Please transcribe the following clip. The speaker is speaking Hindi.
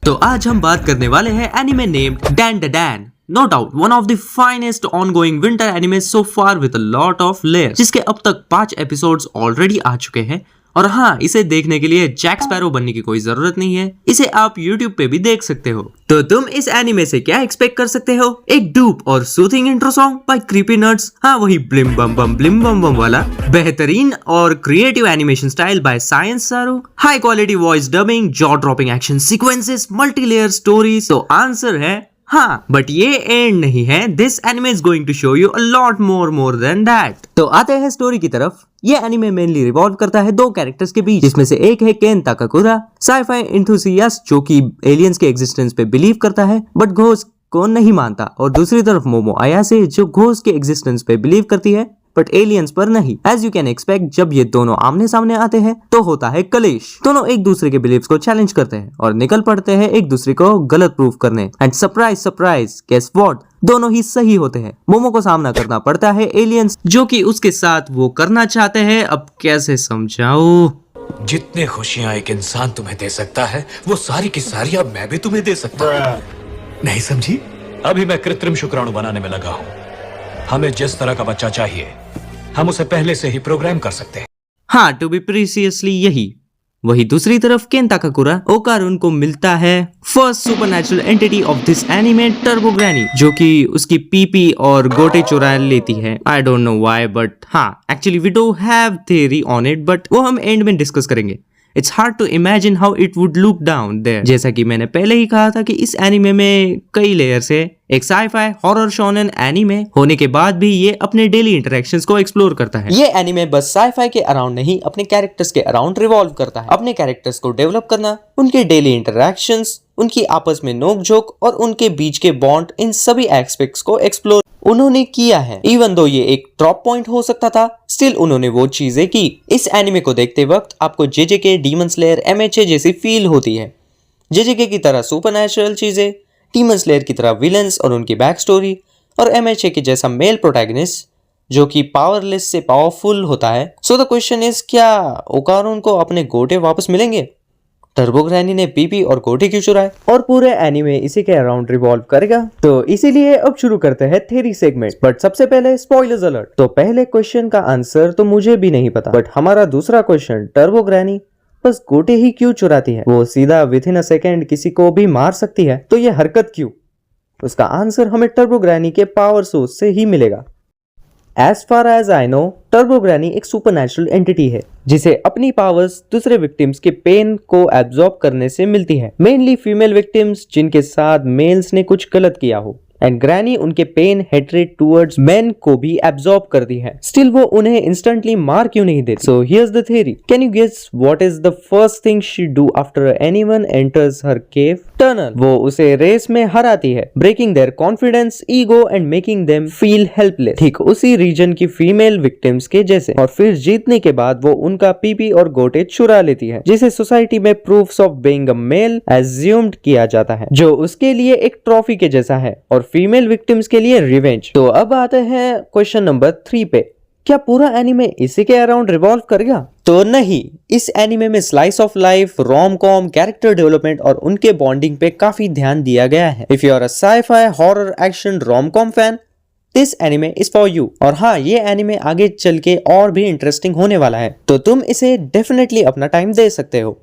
तो आज हम बात करने वाले हैं anime named Dandadan. No doubt one of the finest ongoing winter anime so far with a lot of layers, जिसके अब तक 5 एपिसोड्स ऑलरेडी आ चुके हैं। और हाँ, इसे देखने के लिए जैक स्पैरो बनने की कोई जरूरत नहीं है, इसे आप YouTube पे भी देख सकते हो। तो तुम इस एनिमे से क्या एक्सपेक्ट कर सकते हो? एक डूप और soothing intro song by Creepy Nuts, हाँ वही ब्लिम बम बम वाला, बेहतरीन और creative animation style by Science Saru, high quality voice dubbing, jaw dropping action sequences, multi layer stories. तो आंसर है हाँ, बट ये एंड नहीं है। This anime is going to show you a lot more than that. तो आते हैं स्टोरी की तरफ। ये एनिमे मेनली रिवॉल्व करता है 2 कैरेक्टर्स के बीच, जिसमें से एक है केन ताकाकुरा, साईफाई एंथुसियास्ट जो कि एलियंस के एग्जिस्टेंस पे बिलीव करता है बट घोस्ट को नहीं मानता, और दूसरी तरफ मोमो अयासे जो घोस्ट के एग्जिस्टेंस पे बिलीव करती है बट एलियंस पर नहीं। एज यू कैन एक्सपेक्ट, जब ये दोनों आमने सामने आते हैं तो होता है कलेश। दोनों एक दूसरे के बिलीव्स को चैलेंज करते हैं और निकल पड़ते हैं एक दूसरे को गलत प्रूफ करने। एंड सरप्राइज गेस व्हाट, दोनों ही सही होते हैं। मोमो को सामना करना पड़ता है एलियंस जो कि उसके साथ वो करना चाहते हैं। अब कैसे समझाऊं? जितने खुशियां एक इंसान तुम्हें दे सकता है वो सारी की सारी अब मैं भी तुम्हें दे सकता हूं। नहीं समझी? अभी मैं कृत्रिम शुक्राणु बनाने में लगा हूं। हमें जिस तरह का बच्चा चाहिए हम उसे पहले से ही प्रोग्राम कर सकते हैं। हाँ, टू बी प्रीसियसली यही। वही दूसरी तरफ केन ताकाकुरा ओकारुन को मिलता है first supernatural entity of this anime, Turbo Granny, जो कि उसकी पीपी और गोटे चुरा लेती है। I don't know why, but हाँ, actually we do have theory on it, but वो हम एंड में डिस्कस करेंगे। It's hard to imagine how it would look down there. जैसा कि मैंने पहले ही कहा था कि इस एनिमे में कई लेयर्स है। एक साईफाई हॉरर शोनेन एनिमे होने के बाद भी ये अपने डेली इंटरेक्शंस को एक्सप्लोर करता है। ये एनिमे बस साईफाई के अराउंड नहीं, अपने कैरेक्टर्स के अराउंड रिवॉल्व करता है। अपने कैरेक्टर्स को डेवलप करना, उनके डेली इंटरेक्शंस, उनकी आपस में नोक-झोंक और उनके बीच के बॉन्ड, इन सभी एस्पेक्ट्स को एक्सप्लोर उन्होंने किया है। इवन दो ये एक ड्रॉप पॉइंट हो सकता था, स्टिल उन्होंने वो चीजें की। इस एनिमे को देखते वक्त आपको जेजेके, डीमन स्लेयर, एमएचए जैसी फील होती है। जेजेके की तरह सुपरनैचुरल चीजें, डीमन स्लेयर की तरह विलन्स और उनकी बैक स्टोरी, और एमएचए के जैसा मेल प्रोटैगनिस्ट जो कि पावरलेस से पावरफुल होता है। सो द क्वेश्चन इज, क्या ओकारुन को अपने गोटे वापस मिलेंगे? टर्बो ग्रैनी ने पीपी और गोटे क्यों चुराए? और पूरे एनिमे इसी के अराउंड रिवॉल्व करेगा। तो इसीलिए अब शुरू करते हैं थ्योरी सेगमेंट, बट सबसे पहले स्पॉयलर्स अलर्ट। तो पहले क्वेश्चन का आंसर तो मुझे भी नहीं पता, बट हमारा दूसरा क्वेश्चन, टर्बो ग्रैनी बस गोटे ही क्यों चुराती है? वो सीधा विद इन अ सेकेंड किसी को भी मार सकती है, तो ये हरकत क्यों? उसका आंसर हमें टर्बो ग्रैनी के पावर सोर्स से ही मिलेगा। As far as I know, Turbo Granny एक सुपरनैचुरल एंटिटी है जिसे अपनी पावर्स दूसरे विक्टिम्स के पेन को एब्जॉर्ब करने से मिलती है, मेनली फीमेल विक्टिम्स जिनके साथ मेल्स ने कुछ गलत किया हो। एंड ग्रैनी उनके पेन, हेट्रेड टुवर्ड्स मेन को भी एब्जॉर्ब करती है। स्टिल वो उन्हें इंस्टेंटली मार क्यों नहीं देती? So here's the theory. Can you guess what is the first thing she do after anyone enters her cave? Tunnel. वो उसे रेस में हराती है, breaking their confidence, ego and making them feel helpless, ठीक उसी रीजन की फीमेल विक्टिम्स के जैसे। और फिर जीतने के बाद वो उनका पीपी और गोटे चुरा लेती है, जिसे सोसाइटी में proofs of being a male assumed किया जाता है, जो उसके लिए एक ट्रॉफी के जैसा है, और फीमेल विक्टिम्स के लिए रिवेंज। तो अब आते हैं क्वेश्चन नंबर 3 पे। क्या पूरा एनिमे इसी के अराउंड रिवॉल्व करेगा? तो नहीं, इस एनिमे में slice of life, rom com, character development और उनके बॉन्डिंग पे काफी ध्यान दिया गया है। If you are a sci-fi, horror, action, rom com fan, this anime is for you. और हाँ, ये एनिमे आगे चल के और भी इंटरेस्टिंग होने वाला है, तो तुम इसे डेफिनेटली अपना टाइम दे सकते हो।